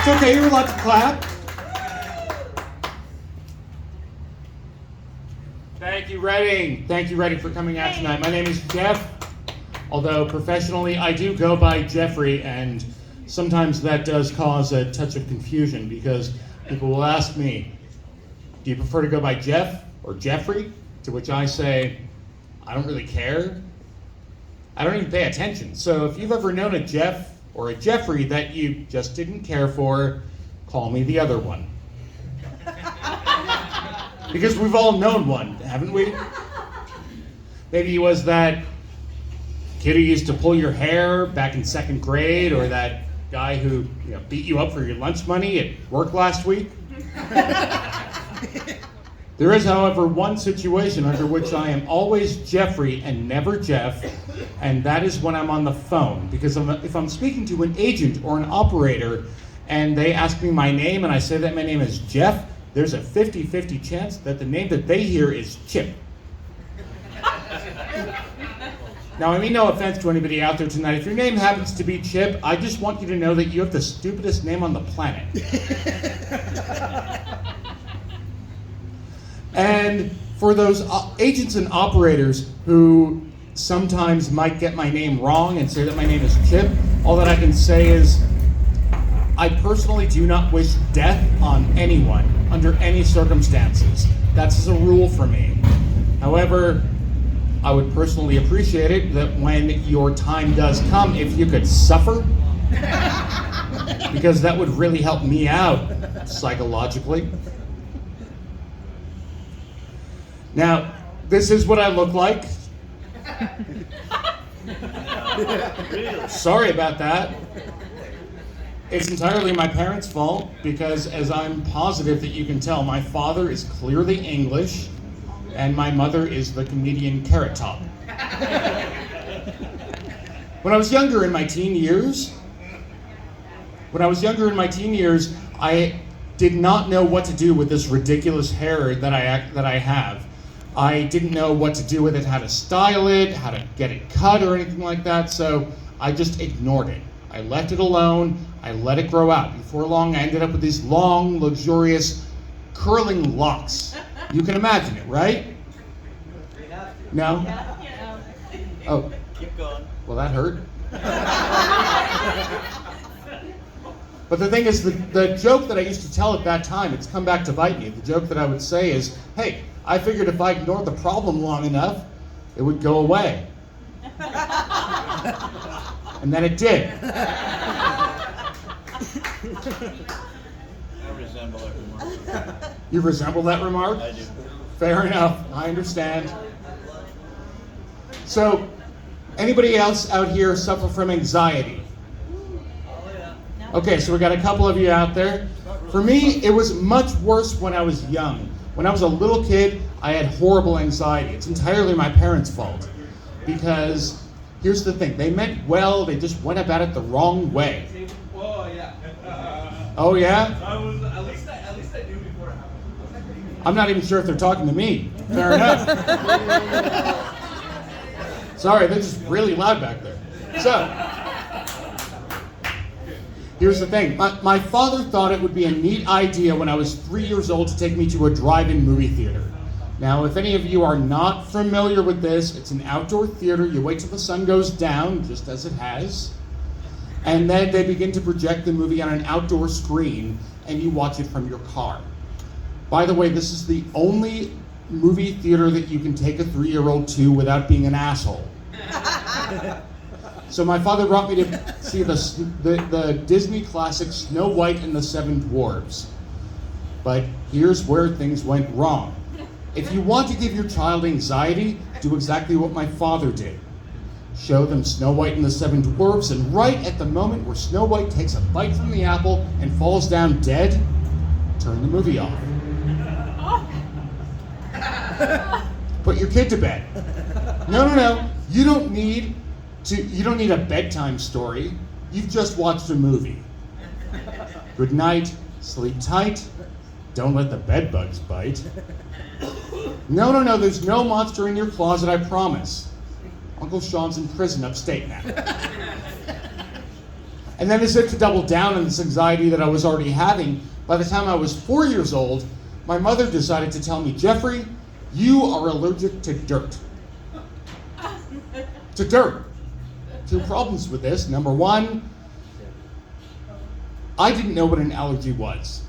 It's okay, you're allowed to clap. Thank you, Reading. Thank you, Reading, for coming out tonight. My name is Jeff, although professionally I do go by Jeffrey, and sometimes that does cause a touch of confusion because people will ask me, do you prefer to go by Jeff or Jeffrey? To which I say, I don't really care. I don't even pay attention. So if you've ever known a Jeff or a Jeffrey that you just didn't care for, call me the other one. Because we've all known one, haven't we? Maybe he was that kid who used to pull your hair back in second grade, or that guy who beat you up for your lunch money at work last week. There is, however, one situation under which I am always Jeffrey and never Jeff, and that is when I'm on the phone. Because if I'm speaking to an agent or an operator and they ask me my name and I say that my name is Jeff, there's a 50-50 chance that the name that they hear is Chip. Now, I mean no offense to anybody out there tonight. If your name happens to be Chip, I just want you to know that you have the stupidest name on the planet. And for those agents and operators who sometimes might get my name wrong and say that my name is Chip, all that I can say is I personally do not wish death on anyone under any circumstances. That's as a rule for me. However, I would personally appreciate it that when your time does come, if you could suffer, because that would really help me out psychologically. Now, this is what I look like. Sorry about that. It's entirely my parents' fault because, as I'm positive that you can tell, my father is clearly English and my mother is the comedian Carrot Top. When I was younger in my teen years, I did not know what to do with this ridiculous hair that I have. I didn't know what to do with it, how to style it, how to get it cut or anything like that, so I just ignored it. I left it alone, I let it grow out. Before long, I ended up with these long, luxurious, curling locks. You can imagine it, right? No? Oh. Keep going. Well, that hurt. But the thing is, the joke that I used to tell at that time, it's come back to bite me. The joke that I would say is, hey, I figured if I ignored the problem long enough, it would go away. And then it did. I resemble that remark. You resemble that remark? I do. Fair enough, I understand. So, anybody else out here suffer from anxiety? Okay, so we got a couple of you out there. For me, it was much worse when I was young. When I was a little kid, I had horrible anxiety. It's entirely my parents' fault. Because here's the thing, they meant well, they just went about it the wrong way. Oh yeah. Oh yeah? At least I knew before it happened. I'm not even sure if they're talking to me. Fair enough. Sorry, they're just really loud back there. So, here's the thing. My father thought it would be a neat idea when I was 3 years old to take me to a drive-in movie theater. Now, if any of you are not familiar with this, it's an outdoor theater. You wait till the sun goes down, just as it has, and then they begin to project the movie on an outdoor screen, and you watch it from your car. By the way, this is the only movie theater that you can take a 3-year-old to without being an asshole. So my father brought me to see the Disney classic Snow White and the Seven Dwarfs. But here's where things went wrong. If you want to give your child anxiety, do exactly what my father did. Show them Snow White and the Seven Dwarfs, and right at the moment where Snow White takes a bite from the apple and falls down dead, turn the movie off. Put your kid to bed. No. You don't need a bedtime story. You've just watched a movie. Good night, sleep tight, don't let the bed bugs bite. No, there's no monster in your closet, I promise. Uncle Sean's in prison upstate now. And then as if to double down on this anxiety that I was already having, by the time I was 4 years old, my mother decided to tell me, Jeffrey, you are allergic to dirt. To dirt. Two problems with this. Number one, I didn't know what an allergy was.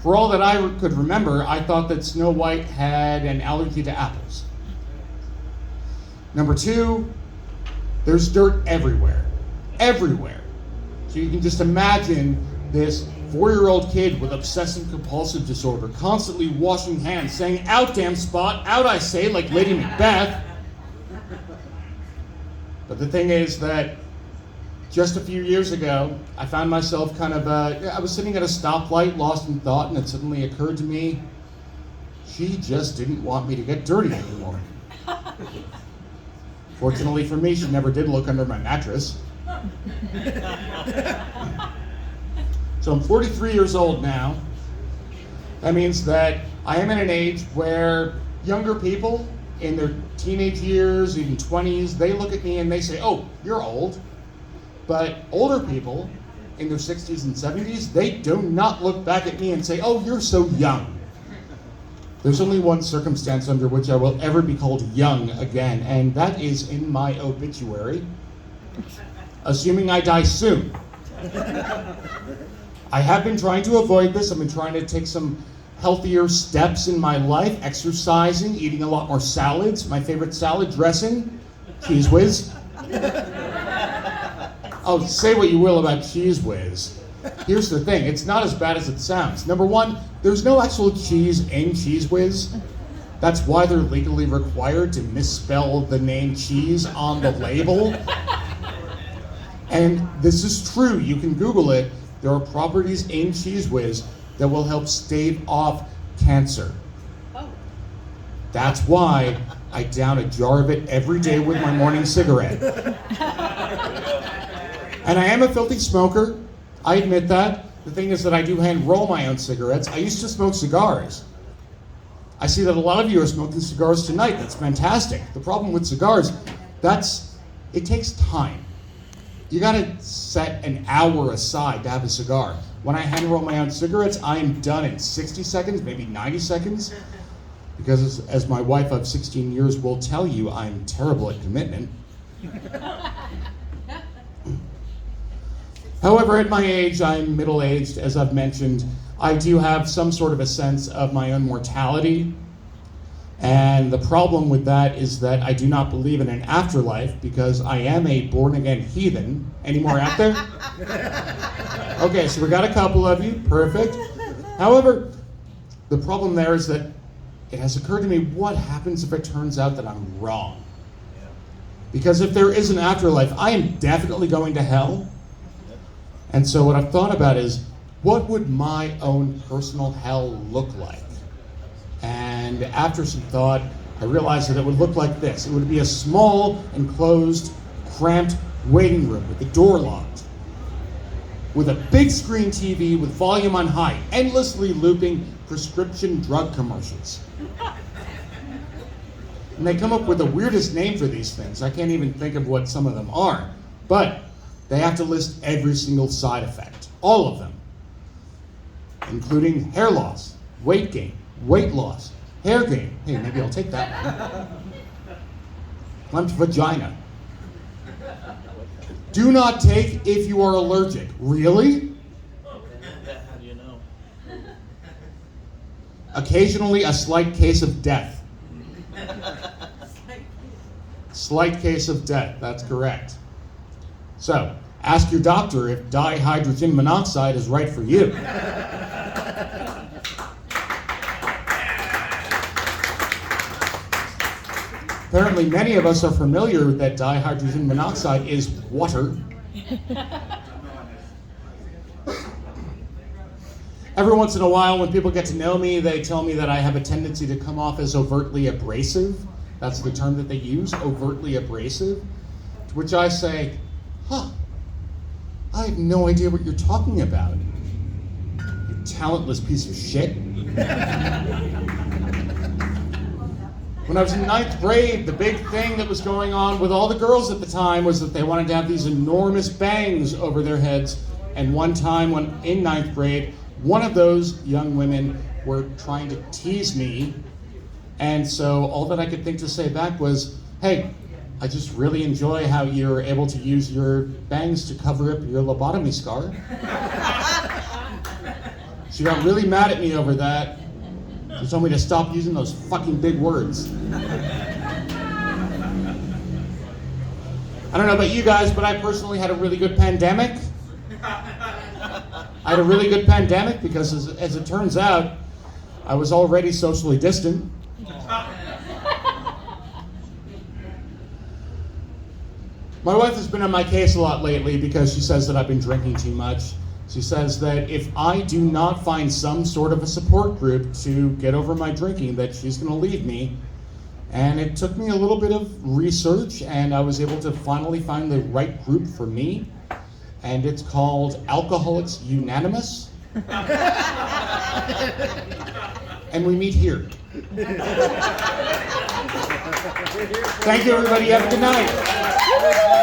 For all that I could remember, I thought that Snow White had an allergy to apples. Number two, there's dirt everywhere. Everywhere. So you can just imagine this 4-year-old kid with obsessive compulsive disorder constantly washing hands, saying, out damn spot, out I say, like Lady Macbeth. But the thing is that just a few years ago, I found myself I was sitting at a stoplight, lost in thought, and it suddenly occurred to me, she just didn't want me to get dirty anymore. Fortunately for me, she never did look under my mattress. So I'm 43 years old now. That means that I am in an age where younger people in their teenage years, even 20s, they look at me and they say, oh, you're old. But older people in their 60s and 70s, they do not look back at me and say, oh, you're so young. There's only one circumstance under which I will ever be called young again, and that is in my obituary, assuming I die soon. I have been trying to avoid this. I've been trying to take some healthier steps in my life, exercising, eating a lot more salads. My favorite salad dressing, Cheese Whiz. Oh, say what you will about Cheese Whiz. Here's the thing, it's not as bad as it sounds. Number one, there's no actual cheese in Cheese Whiz. That's why they're legally required to misspell the name cheese on the label. And this is true, you can Google it. There are properties in Cheese Whiz that will help stave off cancer. That's why I down a jar of it every day with my morning cigarette. And I am a filthy smoker. I admit that. The thing is that I do hand roll my own cigarettes. I used to smoke cigars. I see that a lot of you are smoking cigars tonight. That's fantastic. The problem with cigars, it takes time. You gotta set an hour aside to have a cigar. When I hand roll my own cigarettes, I am done in 60 seconds, maybe 90 seconds. Because as my wife of 16 years will tell you, I'm terrible at commitment. However, at my age, I'm middle-aged, as I've mentioned. I do have some sort of a sense of my own mortality. And the problem with that is that I do not believe in an afterlife because I am a born-again heathen. Any more out there? Okay, so we got a couple of you. Perfect. However, the problem there is that it has occurred to me, what happens if it turns out that I'm wrong? Because if there is an afterlife, I am definitely going to hell. And so what I've thought about is, what would my own personal hell look like? And after some thought, I realized that it would look like this. It would be a small, enclosed, cramped waiting room with the door locked, with a big screen TV with volume on high, endlessly looping prescription drug commercials. And they come up with the weirdest name for these things. I can't even think of what some of them are. But they have to list every single side effect, all of them, including hair loss, weight gain, weight loss, hair gain. Hey, maybe I'll take that one. Clumped vagina. Do not take if you are allergic. Really? How do you know? Occasionally a slight case of death. Slight case of death, that's correct. So, ask your doctor if dihydrogen monoxide is right for you. Apparently, many of us are familiar that dihydrogen monoxide is water. Every once in a while, when people get to know me, they tell me that I have a tendency to come off as overtly abrasive. That's the term that they use, overtly abrasive. To which I say, I have no idea what you're talking about. You talentless piece of shit. When I was in ninth grade, the big thing that was going on with all the girls at the time was that they wanted to have these enormous bangs over their heads. And one time when in ninth grade, one of those young women were trying to tease me. And so all that I could think to say back was, hey, I just really enjoy how you're able to use your bangs to cover up your lobotomy scar. She got really mad at me over that. She told me to stop using those fucking big words. I don't know about you guys, but I personally had a really good pandemic. I had a really good pandemic because as it turns out, I was already socially distant. My wife has been on my case a lot lately because she says that I've been drinking too much. She says that if I do not find some sort of a support group to get over my drinking, that she's going to leave me. And it took me a little bit of research, and I was able to finally find the right group for me. And it's called Alcoholics Unanimous. And we meet here. Thank you, everybody. Have a good night.